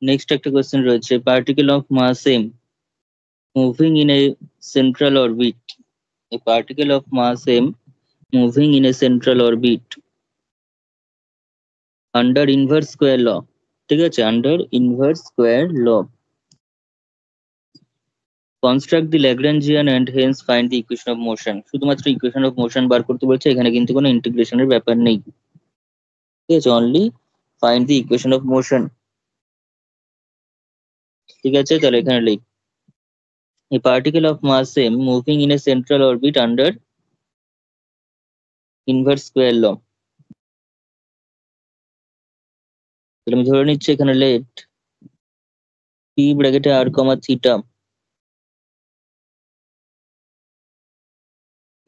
Next একটা question রয়েছে, particle of mass m moving in a central orbit, a particle of mass m moving in a central orbit under inverse square law, ঠিক আছে, under inverse square law, construct the Lagrangian and hence find the equation of motion. শুধুমাত্র equation of motion বার করতে বলছে, এখানে কিন্তু কোনো ইন্টিগ্রেশনের ব্যাপার নেই, ঠিক আছে, only find the equation of motion. ঠিক আছে, তাহলে এখানে লিখ, a particle of mass m moving in a central orbit under inverse square law। তাহলে আমি ধরে নিচ্ছি এখানে লেট p ব্র্যাকেটে r comma theta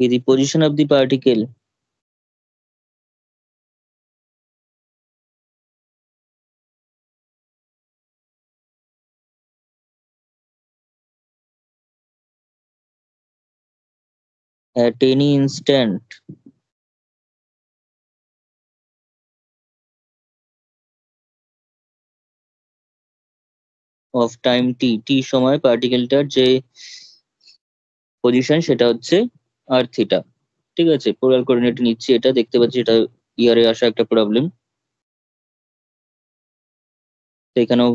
with the position of the particle at any instant of time t, t সময় পার্টিকেলটার যে position সেটা হচ্ছে আর থিটা। ঠিক আছে, পোলার কোঅর্ডিনেট নিচ্ছি, এটা দেখতে পাচ্ছি এটা ইয়ারে আসা একটা প্রবলেম, তো এখানেও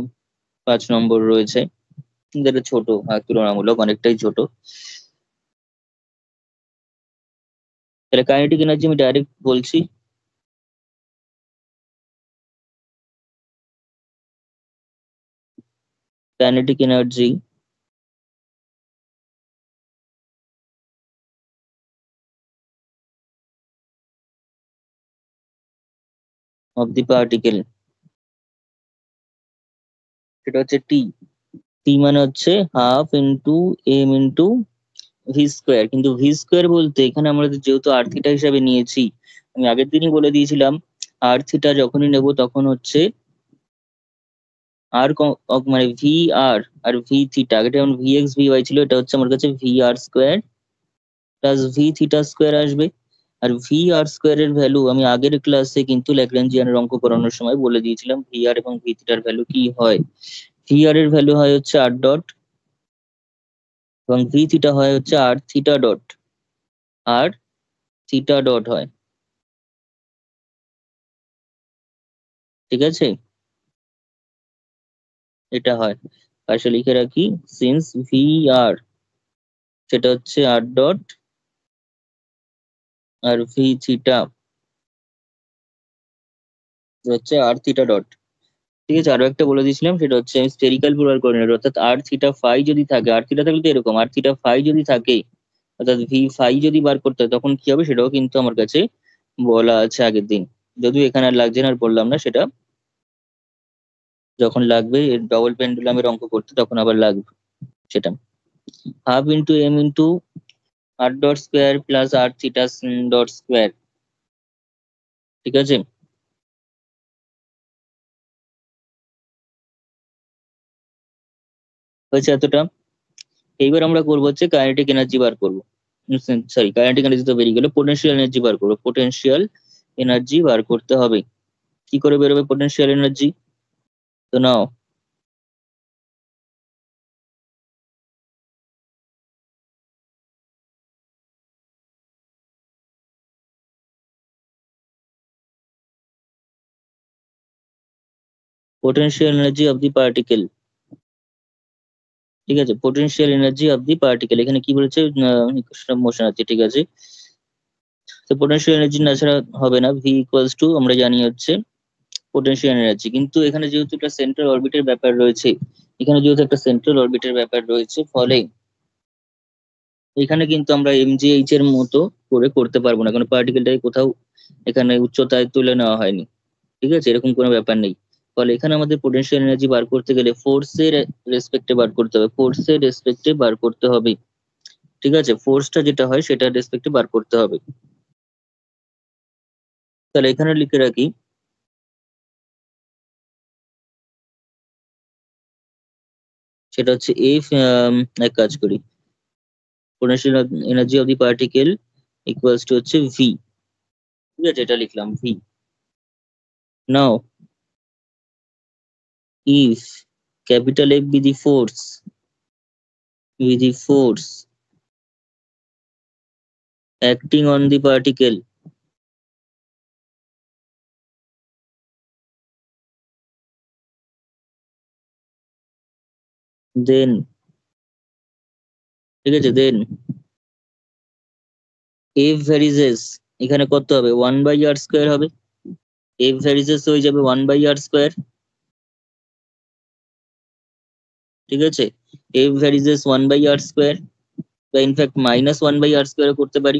5 নম্বর রয়েছে, কিন্তু এটা ছোট, তুলনামূলক অনেকটাই ছোট। তাহলে কাইনেটিক এনার্জি আমি ডাইরেক্ট বলছি, kinetic energy of the particle সেটা হচ্ছে টি। টি মানে হচ্ছে half into M into V square, কিন্তু ভি স্কোয়ার বলতে এখানে আমরা যেহেতু আর থিটা হিসাবে নিয়েছি, আমি আগের দিনই বলে দিয়েছিলাম আর থিটা যখনই নেব তখন হচ্ছে আর মানে ভি আর আর ভি থিটা, আগে যেমন ভি এক্স ভি ওয়াই ছিল, এটা হচ্ছে আমার কাছে V R square plus V theta square আসবে। আর ভি আর স্কোয়ার এর ভ্যালু আমি আগের ক্লাসে কিন্তু ল্যাগ্রাঞ্জিয়ানের অঙ্ক করানোর সময় বলে দিয়েছিলাম ভি আর এবং ভি থিটার ভ্যালু কি হয়। ভি আর এর ভ্যালু হয় হচ্ছে আর ডট, এবং ভি থিটা হয় হচ্ছে আর থিটা ডট, আর থিটা ডট হয়। ঠিক আছে, এটা হয়, পাশে লিখে রাখি, সিন্স ভি আর সেটা হচ্ছে আর ডট আর ভি থিটা হচ্ছে আর থিটা ডট। ঠিক আছে, আরো একটা বলে দিয়েছিলাম, সেটা হচ্ছে স্ফেরিক্যাল পোলার কোঅর্ডিনেট, অর্থাৎ আর থিটা ফাই যদি থাকে, আর থিটা থাকলে তো এরকম, আর থিটা ফাই যদি থাকে, অর্থাৎ ভি ফাই যদি বার করতে হয় তখন কি হবে সেটাও কিন্তু আমার কাছে বলা আছে আগের দিন, যদিও এখানে আর লাগছে না, আর বললাম না, সেটা যখন লাগবে ডবল পেন্ডুলামের অঙ্ক করতে তখন আবার লাগবে সেটা। Half into M into R dot square plus R theta dot square. ঠিক আছে, হয়েছে এতটা। এইবার আমরা করবো হচ্ছে কাইনেটিক এনার্জি বার করবো, সরি কাইনেটিক এনার্জি তো বেরিয়ে গেল, পোটেনশিয়াল এনার্জি বার করবো, পোটেনশিয়াল এনার্জি বার করতে হবে। কি করে বেরোবে পোটেনশিয়াল এনার্জি, তো now, potential energy of the particle. ঠিক আছে, potential energy of the particle, এখানে কি বলেছে, মোশন আছে, ঠিক আছে। তো পোটেনশিয়াল এনার্জি না ছাড়া হবে না, ভি ইকুয়ালস টু আমরা জানি হচ্ছে পোটেনশিয়াল এনার্জি, কিন্তু এখানে যেহেতু একটা সেন্ট্রাল অরবিটের ব্যাপার রয়েছে, এখানে যেহেতু একটা সেন্ট্রাল অরবিটের ব্যাপার রয়েছে, ফলে এখানে কিন্তু আমরা এমজিএইচ এর মতো করে করতে পারবো না, কারণ পার্টিকেলটাকে কোথাও এখানে উচ্চতায় তুলে নেওয়া হয়নি। ঠিক আছে, এরকম কোনো ব্যাপার নেই, ফলে এখানে আমাদের পোটেনশিয়াল এনার্জি বার করতে গেলে ফোর্সের রেসপেক্টে বার করতে হবে, ফোর্সের রেসপেক্টে বার করতে হবে। ঠিক আছে, ফোর্সটা যেটা হয় সেটা রেসপেক্টে বার করতে হবে। তাহলে এখানে লিখে রাখি, সেটা হচ্ছে এফ, এক কাজ করি, potential energy of the particle equals to হচ্ছে ভি। ঠিক আছে, এটা লিখলাম V. Now if capital F be the force acting on the particle, then ঠিক আছে, then F varies এখানে কত হবে, 1/r² হবে। F varies হয়ে যাবে 1/r²। ঠিক আছে, F varies 1/r², বা ইনফ্যাক্ট -1/r² করতে পারি।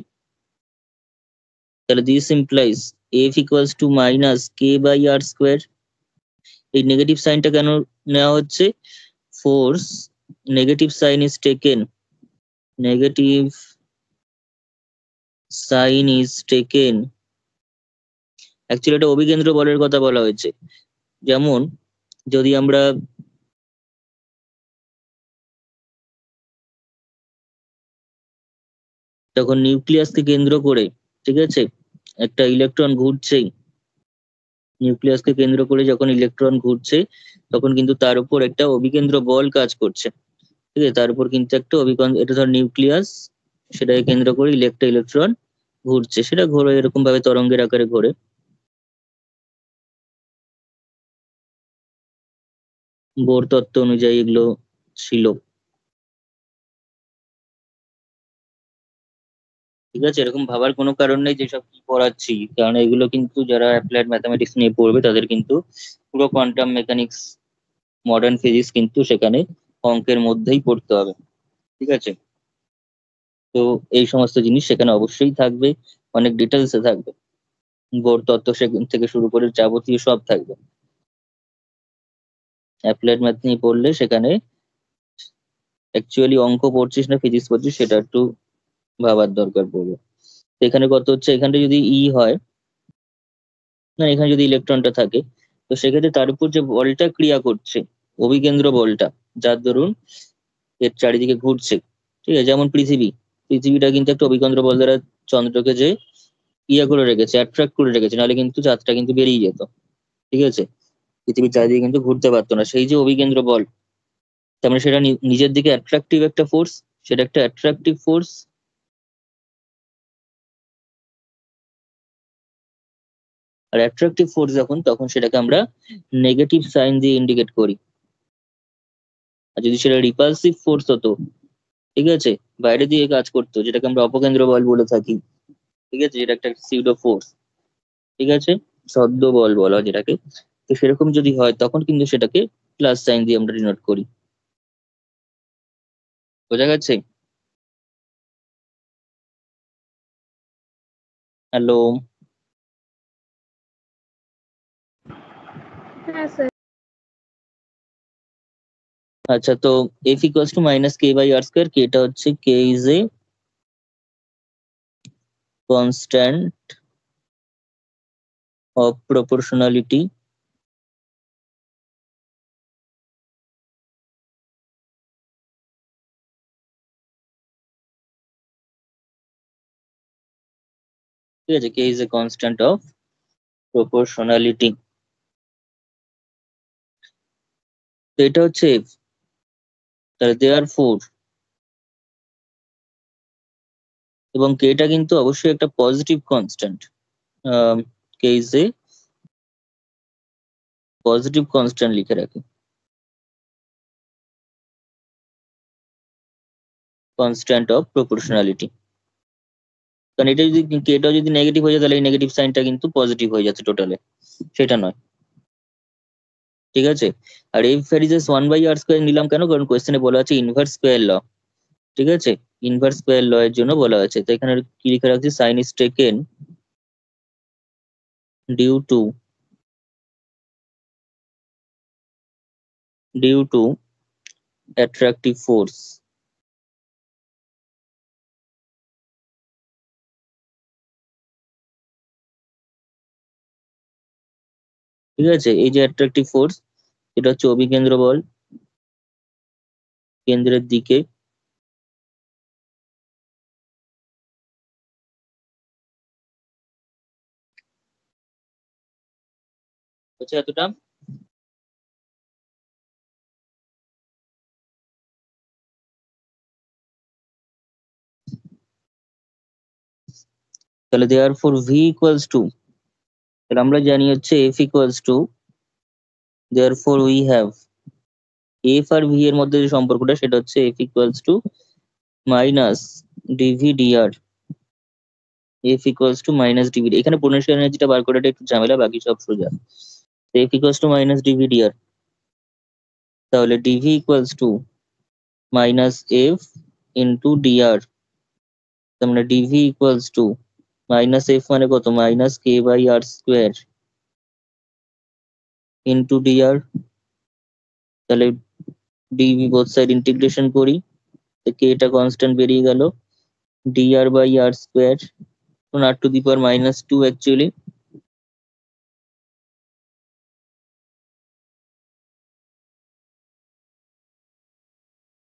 তাহলে this implies F equals to -k/r²। এই নেগেটিভ সাইনটা কেন নেওয়া হচ্ছে? Force negative sign is taken, negative sign is taken, actually এটা অভিকেন্দ্র বলের কথা বলা হয়েছে। যেমন যদি আমরা তখন নিউক্লিয়াসকে কেন্দ্র করে, ঠিক আছে, একটা ইলেকট্রন ঘুরছে, নিউক্লিয়াসকে কেন্দ্র করে যখন ইলেকট্রন ঘুরছে তখন কিন্তু তার উপর একটা অভিকেন্দ্র বল কাজ করছে। ঠিক আছে, তার উপর কিন্তু একটা এটা ধর নিউক্লিয়াস, সেটাকে কেন্দ্র করে ইলেকট্রন ঘুরছে, সেটা ঘোরে এরকম ভাবে তরঙ্গের আকারে ঘোরে। বোর তত্ত্ব অনুযায়ী এগুলো ছিল। ঠিক আছে, এরকম ভাবার কোনো কারণ নেই যেসব কি পড়াচ্ছি, কারণ এগুলো কিন্তু যারা অ্যাপ্লাইড ম্যাথামেটিক্স নিয়ে পড়বে তাদের কিন্তু পুরো কোয়ান্টাম মেকানিক্স, মডার্ন ফিজিক্স কিন্তু সেখানে অঙ্কের মধ্যেই পড়তে হবে। ঠিক আছে, তো এই সমস্ত জিনিস সেখানে অবশ্যই থাকবে, অনেক ডিটেলসে থাকবে। বোর তত্ত্ব সেখান থেকে শুরু করে যাবতীয় সব থাকবে। অ্যাপ্লাইড ম্যাথ নিয়ে পড়লে সেখানে অ্যাকচুয়ালি অঙ্ক পড়ছিস না ফিজিক্স পড়ছিস সেটা একটু ভাবার দরকার পড়বে। তো এখানে কত হচ্ছে, এখানে যদি হয়, না এখানে যদি ইলেকট্রনটা থাকে, তো সেক্ষেত্রে তার উপর যে বলটা ক্রিয়া করছে, অভিকেন্দ্র বলটা, যার দরুন এর চারিদিকে ঘুরছে, ঠিক আছে, যেমন পৃথিবীটা কিন্তু একটা অভিকেন্দ্র বল দ্বারা চন্দ্রকে যে করে রেখেছে, অ্যাট্রাক্ট করে রেখেছে, নাহলে কিন্তু চাঁদটা কিন্তু বেরিয়ে যেত। ঠিক আছে, পৃথিবীর চারিদিকে কিন্তু ঘুরতে পারতো না, সেই যে অভিকেন্দ্র বল, তার মানে সেটা নিজের দিকে অ্যাট্রাকটিভ একটা ফোর্স, সেটা একটা অ্যাট্রাকটিভ ফোর্স। আর অ্যাট্রাকটিভ ফোর্স যখন, তখন সেটাকে আমরা নেগেটিভ সাইন দিয়ে ইন্ডিকেট করি। আর যদি সেটা রিপালসিভ ফোর্স হতো, ঠিক আছে, বাইরে দিয়ে কাজ করতো, যেটাকে আমরা অপকেন্দ্র বল বলে থাকি, ঠিক আছে, যেটা একটা সিউডো ফোর্স, ঠিক আছে, ছদ্ম বল বলা হয় যেটাকে, তো সেরকম যদি হয় তখন কিন্তু সেটাকে প্লাস সাইন দিয়ে আমরা ডিনোট করি। বোঝা গেছে? হ্যালো। হ্যাঁ স্যার। আচ্ছা, তো এফ ইকুয়ালস টু -k/r², কেটা হচ্ছে K is a constant of proportionality, ঠিক আছে, K is a constant of proportionality. তো এটা হচ্ছে F, তাহলে দেয়ার ফোর, এবং কেটা কিন্তু অবশ্যই একটা positive constant, K is A positive constant লিখে রাখি, কনস্ট্যান্ট অফ প্রপোর্শনালিটি। কারণ এটা যদি কেটা যদি নেগেটিভ হয়ে যায় তাহলে এই নেগেটিভ সাইনটা কিন্তু পজিটিভ হয়ে যাচ্ছে টোটালে, সেটা নয়। ঠিক আছে, আর এফ ভ্যারিজেস 1/r² নিলাম কেন, কারণ কোয়েশ্চেনে বলা আছে ইনভার্স স্কোয়ার ল। ঠিক আছে, ইনভার্স স্কোয়ার ল এর জন্য বলা আছে, তো এখানে কি লিখে রাখছি, sign is taken due to attractive force. ঠিক আছে, এই যে অ্যাট্রাকটিভ ফোর্স, এটা হচ্ছে অভিকেন্দ্র বল কেন্দ্রের দিকে। হচ্ছে এতটা। তাহলে therefore v equals to, তাহলে আমরা জানি হচ্ছে f equals to, therefore we have f R v এর মধ্যে যে সম্পর্কটা সেটা হচ্ছে f equals to minus dv dr, f equals to minus dv, এখানে পোটেনশিয়াল এনার্জিটা বার করাটা একটু ঝামেলা, বাকি সব সোজা। f equals to minus dv dr, তাহলে dv equals to minus f into dr, তার মানে dv equals to minus f মানে কত, minus k by r square into dr, তাহলে dv বোথ সাইড ইন্টিগ্রেশন করি, তো k টা কনস্ট্যান্ট বেরিয়ে গেল, dr by r square, r to the power minus 2 actually,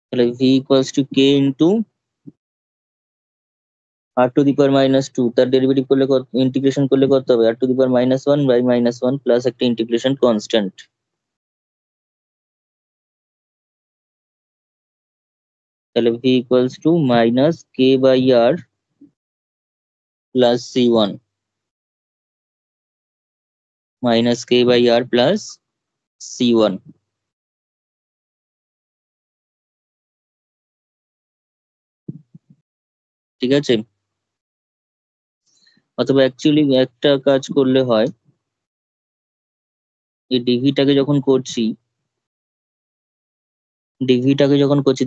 তাহলে v equals to k into r to the power minus 2, তার derivative করলে কত, ইন্টিগ্রেশন করলে কত হবে, r to the power minus 1 by minus 1 plus একটা ইন্টিগ্রেশন কনস্ট্যান্ট, তাহলে v equals to minus k by r plus c1, minus k by r plus c1। ঠিক আছে, অথবা অ্যাকচুয়ালি একটা কাজ করলে হয়, এই ডিভিটাকে যখন করছি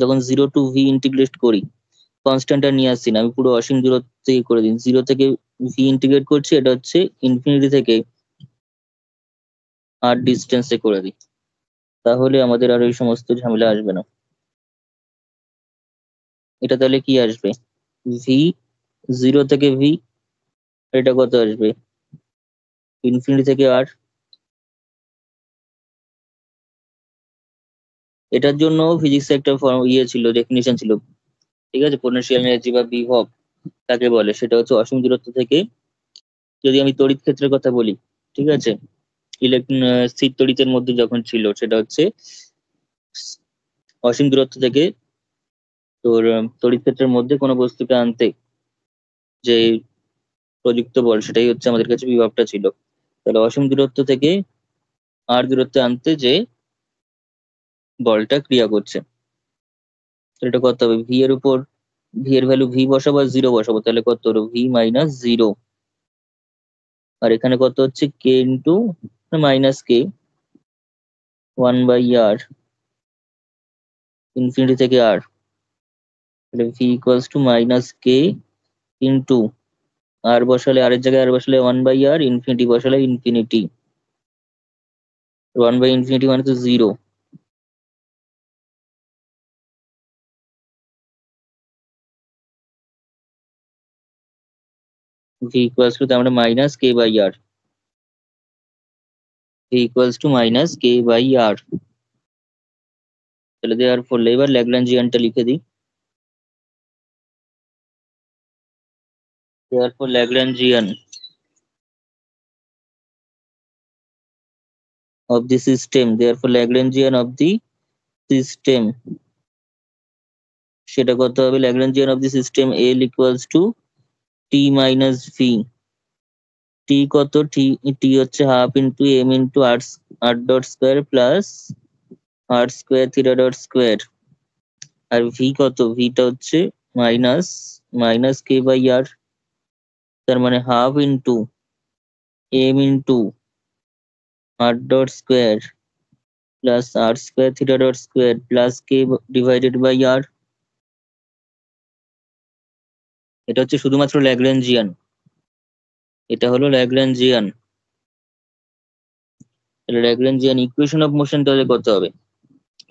তখন 0 to v ইন্টিগ্রেট করি, কনস্ট্যান্টটা নিয়ে আসছি না, আমি পুরো অসীম দূর থেকে করে দিন, 0 থেকে v ইন্টিগ্রেট করছি, এটা হচ্ছে ইনফিনিটি থেকে r ডিস্টেন্সে করে দিই, তাহলে আমাদের আর ওই সমস্ত ঝামেলা আসবে না। এটা তাহলে কি আসবে, v 0 থেকে v, এটা কত আসবে, ইনফিনিটি থেকে r। এটার জন্য ফিজিক্সে একটা ছিল, ডেফিনিশন ছিল, ঠিক আছে, পোটেনশিয়াল এনার্জি বা বিভব তাকে বলে, সেটা হচ্ছে অসীম দূরত্ব থেকে, যদি আমি তড়িৎ ক্ষেত্রের কথা বলি, ঠিক আছে, স্থির তড়িতের মধ্যে যখন ছিল সেটা হচ্ছে অসীম দূরত্ব থেকে তোর তড়িৎ ক্ষেত্রের মধ্যে কোনো বস্তুকে আনতে যে প্রযুক্ত বল, সেটাই হচ্ছে আমাদের কাছে বিভবটা ছিল। তাহলে অসীম দূরত্ব থেকে আর দূরত্বে আনতে যে বলটা ক্রিয়া করছে, তো এটা কত হবে, ভি এর উপর, ভি এর ভ্যালু ভি বসাবো আর 0 বসাবো, তাহলে কত হলো, ভি মাইনাস 0, আর এখানে কত হচ্ছে, K into minus K 1/r, infinity থেকে আর, তাহলে V equals to minus K into R বসালে, আর এর জায়গায় আর বসালে 1/r, ইনফিনিটি বসালে ইনফিনিটি, 1/infinity মানে তো 0, ভি ইকুয়ালস টু, তার মানে minus K by R, V equals to minus K by R, তাহলে দেওয়ার ফলে এবার ল্যাগ্রাঞ্জিয়ানটা লিখে দিই, দেওয়ার for Lagrangian of the system, therefore Lagrangian of the system, সেটা কত হবে, Lagrangian of the system L equals to t minus v, t কত, t হচ্ছে half into m into r dot square plus r square theta dot square, আর v কত, vটা হচ্ছে minus minus K by R, তার মানে half into m into r dot square plus r square theta dot square plus K divided by R, এটা হচ্ছে শুধুমাত্র Lagrangian, এটা হলো ল্যাগ্রাঞ্জিয়ান। তাহলে ল্যাগ্রাঞ্জিয়ান ইকুয়েশন অফ মোশন তাহলে কত হবে,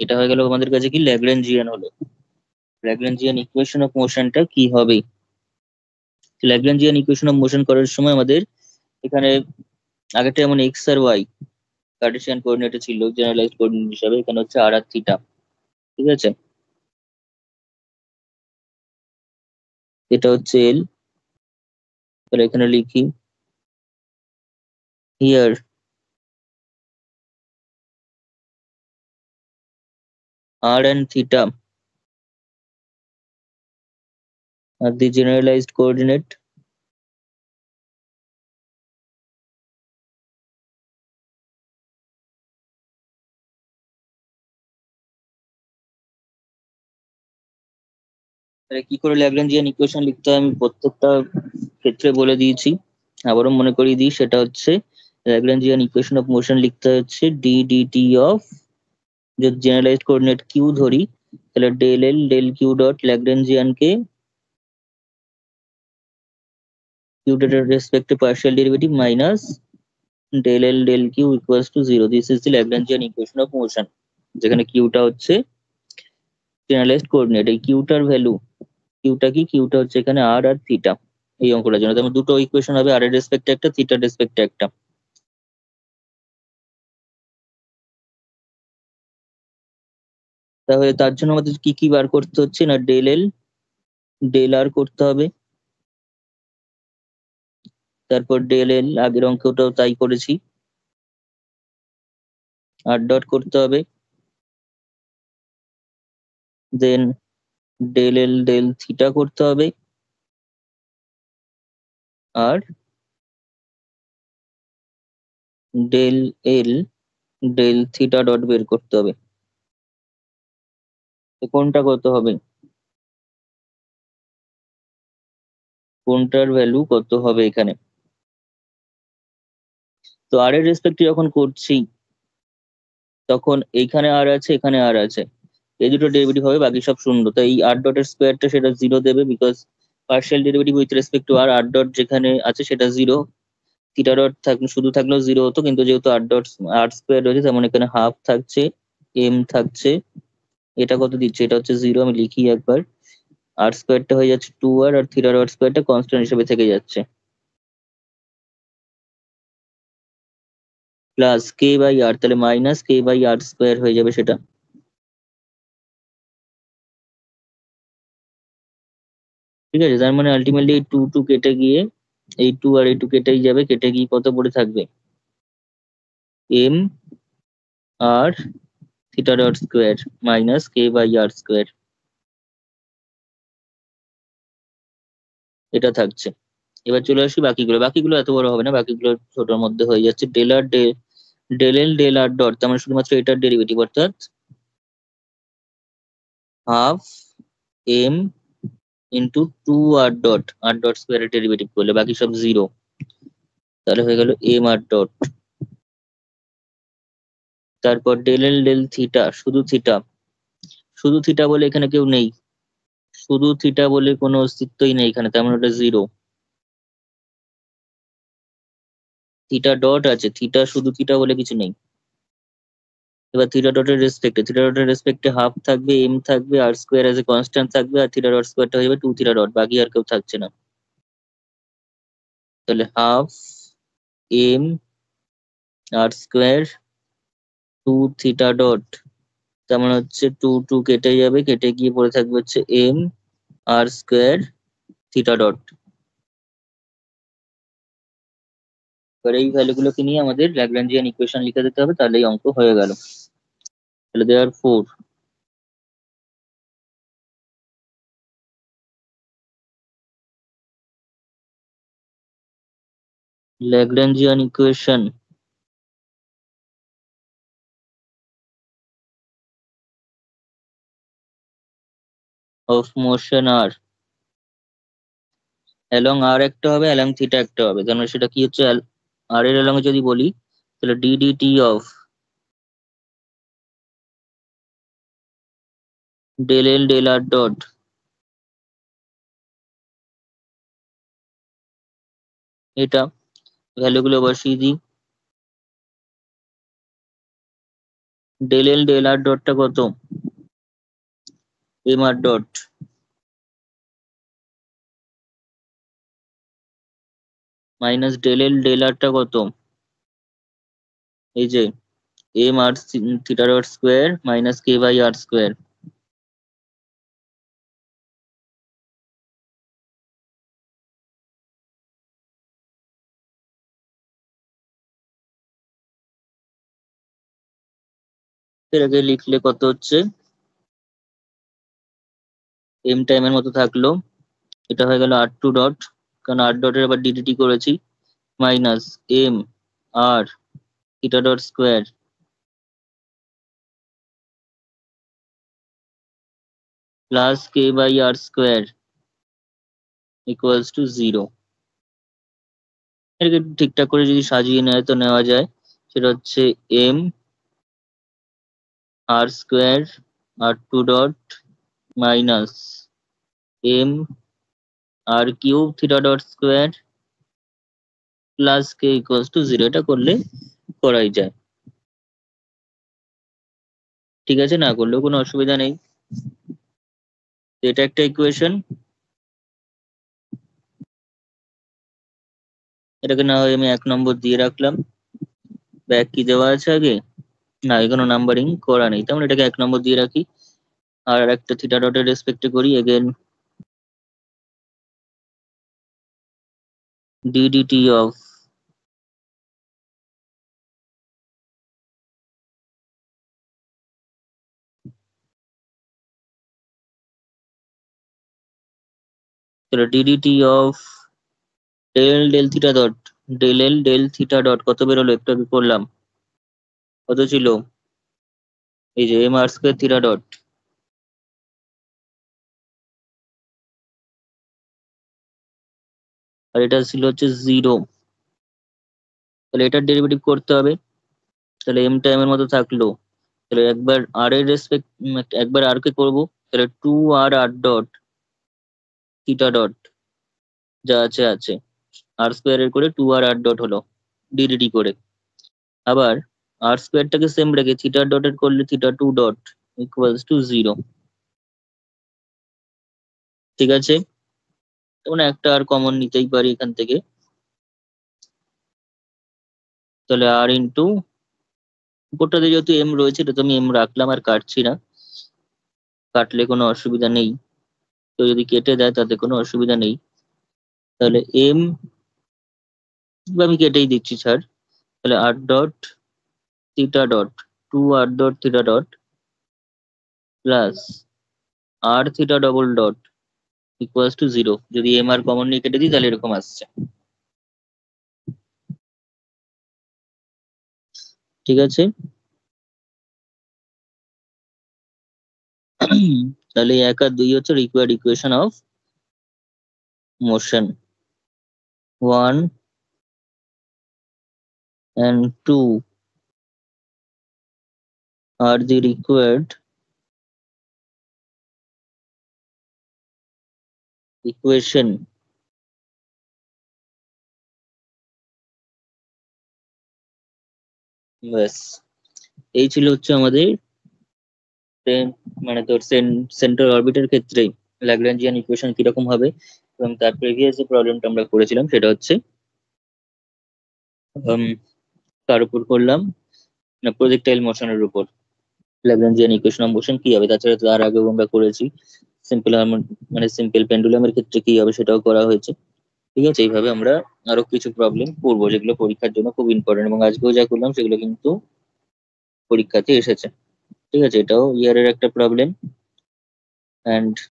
এটা হয়ে গেল আমাদের কাছে কি, ল্যাগ্রাঞ্জিয়ান হলো, ল্যাগ্রাঞ্জিয়ান ইকুয়েশন অফ মোশনটা কি হবে, ল্যাগ্রাঞ্জিয়ান ইকুয়েশন অফ মোশন করার সময় আমাদের এখানে আগেরটা যেমন এক্স আর ওয়াই কার্টেসিয়ান কোঅর্ডিনেটে ছিল জেনারেলাইজড কোঅর্ডিনেট হিসাবে, এখানে হচ্ছে আর আর থিটা, ঠিক আছে, এটা হচ্ছে এল, তাহলে এখানে লিখি here r and theta are the generalized coordinate তাহলে কি করে ল্যাগ্রাঞ্জিয়ান ইকুয়েশন লিখতে হয় আমি প্রত্যেকটা ক্ষেত্রে বলে দিয়েছি, আবারও মনে করিয়ে দিই। সেটা হচ্ছে ল্যাগ্রাঞ্জিয়ান ইকুয়েশন অফ মোশন লিখতে হচ্ছে ডি ডিটি অফ, যদি জেনারেলাইজড কোঅর্ডিনেট কিউ ধরি তাহলে del L del Q dot ল্যাগ্রাঞ্জিয়ানকে কিউ ডটের রেসপেক্টে partial derivative minus del L del Q equals to zero. This is the Lagrangian equation of motion, যেখানে কিউটা হচ্ছে জেনারেলাইজড কোঅর্ডিনেট। এই কিউটার ভ্যালু, কিউটা কি, কিউটা হচ্ছে এখানে আর আর থিটা। এই অঙ্কটার জন্য তেমন দুটো ইকুয়েশন হবে, আর এর রেসপেক্টে একটা, থিটার রেসপেক্টে একটা। তাহলে তার জন্য আমাদের কি কি বার করতে হচ্ছে না, ডেল এল ডেল আর করতে হবে, তারপর ডেল এল আগের অঙ্কটাও তাই করেছি, আর ডট করতে হবে, then del L del theta করতে হবে, আর del L del theta dot বের করতে হবে। তো কোনটা কত হবে, কোনটার ভ্যালু কত হবে এখানে। তো আর এর রেসপেক্টে যখন করছি তখন এইখানে আর আছে, এখানে আর আছে, এই দুটো ডেরিভেটিভ হবে, বাকি সব শূন্য। তো এই আর ডটের স্কোয়ারটা সেটা জিরো দেবে, because partial derivative with respect to R, R dot যেখানে আছে সেটা জিরো। থিটা ডট শুধু থাকলেও জিরো হতো, কিন্তু যেহেতু আর ডট আর স্কোয়ার রয়েছে তেমন এখানে হাফ থাকছে, এম থাকছে। এটা কত দিচ্ছে, এটা হচ্ছে জিরো, আমি লিখি একবার। আর স্কোয়ারটা হয়ে যাচ্ছে to R, R theta dot স্কোয়ারটা কনস্ট্যান্ট হিসেবে থেকে যাচ্ছে, প্লাস কে বাই আর, তাহলে minus K by R square হয়ে যাবে সেটা। ঠিক আছে, তার মানে আলটিমেটলি এই টু টু কেটে গিয়ে এই টু আর এই টু কেটেই যাবে, কেটে গিয়ে কত পড়ে থাকবে, M R theta dot square minus K by R square, এটা থাকছে। এবার চলে আসি বাকিগুলো, বাকিগুলো এত বড় হবে না, বাকিগুলো ছোটোর মধ্যে হয়ে যাচ্ছে। Del R del L del R dot, তার মানে শুধুমাত্র এটার ডেরিভেটিভ, অর্থাৎ half M into two R dot স্কোয়ারের ডেরিভেটিভ করলে বাকি সব জিরো, তাহলে হয়ে গেল এম আর ডট। তারপর ডেল এল ডেল থিটা, শুধু থিটা, শুধু থিটা বলে এখানে কেউ নেই, শুধু থিটা বলে কোনো অস্তিত্বই নেই এখানে, তেমন ওটা জিরো। থিটা ডট আছে, থিটা শুধু থিটা বলে কিছু নেই। এবার থিটা ডটের রেসপেক্টে হাফ থাকবে, এম থাকবে, আর স্কোয়ার এজ এ কনস্ট্যান্ট থাকবে, আর থিটা ডট স্কোয়ারটা হয়ে যাবে টু থিটা ডট, বাকি আর কেউ থাকছে না। তাহলে half M R square two theta dot, তার মানে হচ্ছে টু টু কেটে যাবে, কেটে গিয়ে পড়ে থাকবে হচ্ছে M R square theta dot. এবার এই ভ্যালুগুলোকে নিয়ে আমাদের ল্যাগ্রাঞ্জিয়ান ইকুয়েশন লিখে দিতে হবে, তাহলে এই অঙ্ক হয়ে গেল। তাহলে দেয়ার four Lagrangian equation of motion r along r একটা হবে, along থিটা একটা হবে, তার মানে সেটা কি হচ্ছে, r এর along এ যদি বলি তাহলে ddt of del l del r dot, এটা ভ্যালুগুলো বসিয়ে দিই। del l del r ডটটা কত, m r dot, minus del l del r টা কত, এই যে m r theta dot square minus k by r square. এটাকে লিখলে কত হচ্ছে, m টাইমের মতো থাকলো, এটা হয়ে গেল আর টু ডট, কারণ আর ডটের আবার ডিডিটি করেছি, minus M R theta dot square, plus K by R square equals to 0। এটাকে ঠিকঠাক করে যদি সাজিয়ে নেয় তো নেওয়া যায়, সেটা হচ্ছে M R square R two dot minus M R cube theta dot square plus K equals to 0। এটা করলে করাই যায়, ঠিক আছে, না করলেও কোনো অসুবিধা নেই। এটা একটা ইকুয়েশন, এটাকে না হয় আমি 1 নম্বর দিয়ে রাখলাম। ব্যাক কি দেওয়া আছে আগে? না, এখনো নাম্বারিং করা নেই, তাহলে এটাকে 1 নম্বর দিয়ে রাখি। আর একটা থিটা ডটের রেসপেক্টে করি again ddt of ddt of del theta dot del l del theta dot কত বেরোলো একটু আগে করলাম, কত ছিল? এই যে m r square theta dot, আর এটা ছিল হচ্ছে 0। তাহলে এটার ডেরিভেটিভ করতে হবে, তাহলে m টা m এর মতো থাকলো, তাহলে একবার r এর রেসপেক্ট একবার r কে করবো, তাহলে 2r r dot theta dot যা আছে আছে, আর স্কোয়ারের করে 2r r ডট হলো ডিডিটি করে। আবার আর স্কোয়ারটাকে সেম রেখে থিটা ডটের করলে থিটা 2 ডট ইকুয়ালস টু 0, ঠিক আছে। তখন একটা আর কমন নিতেই পারি এখান থেকে, তাহলে আর ইন্টু উপরটাতে যেহেতু এম রয়েছে এটা তো আমি এম রাখলাম আর কাটছি না, কাটলে কোনো অসুবিধা নেই, তো যদি কেটে দেয় তাতে কোনো অসুবিধা নেই। তাহলে এম আমি কেটেই দিচ্ছি ছাড়, তাহলে R dot theta dot 2r dot theta dot plus R theta double dot equals to 0। যদি এম আর কমন নিয়ে কেটে দিই তাহলে এরকম আসছে, ঠিক আছে। তাহলে 1 আর 2 হচ্ছে required equation of motion, 1 and 2 are the required equation ব্যাস। এই ছিল হচ্ছে আমাদের মানে তোর সেন্ট্রাল অরবিটের ক্ষেত্রে ল্যাগ্রাঞ্জিয়ান ইকুয়েশন কিরকম হবে, এবং তার প্রিভিয়াস যে প্রবলেমটা আমরা করেছিলাম সেটা হচ্ছে কার উপর করলাম না, প্রজেক্টাইল মোশনের উপর ল্যাগ্রাঞ্জিয়ান ইকুয়েশন অফ মোশন কি হবে। তাছাড়া তার আগেও আমরা করেছি সিম্পল মানে সিম্পল পেন্ডুলামের ক্ষেত্রে কি হবে সেটাও করা হয়েছে, ঠিক আছে। এইভাবে আমরা আরো কিছু প্রবলেম করবো যেগুলো পরীক্ষার জন্য খুব ইম্পর্টেন্ট, এবং আজকেও যা করলাম সেগুলো কিন্তু পরীক্ষাতে এসেছে, ঠিক আছে। এটাও ইয়ারের একটা প্রবলেম, অ্যান্ড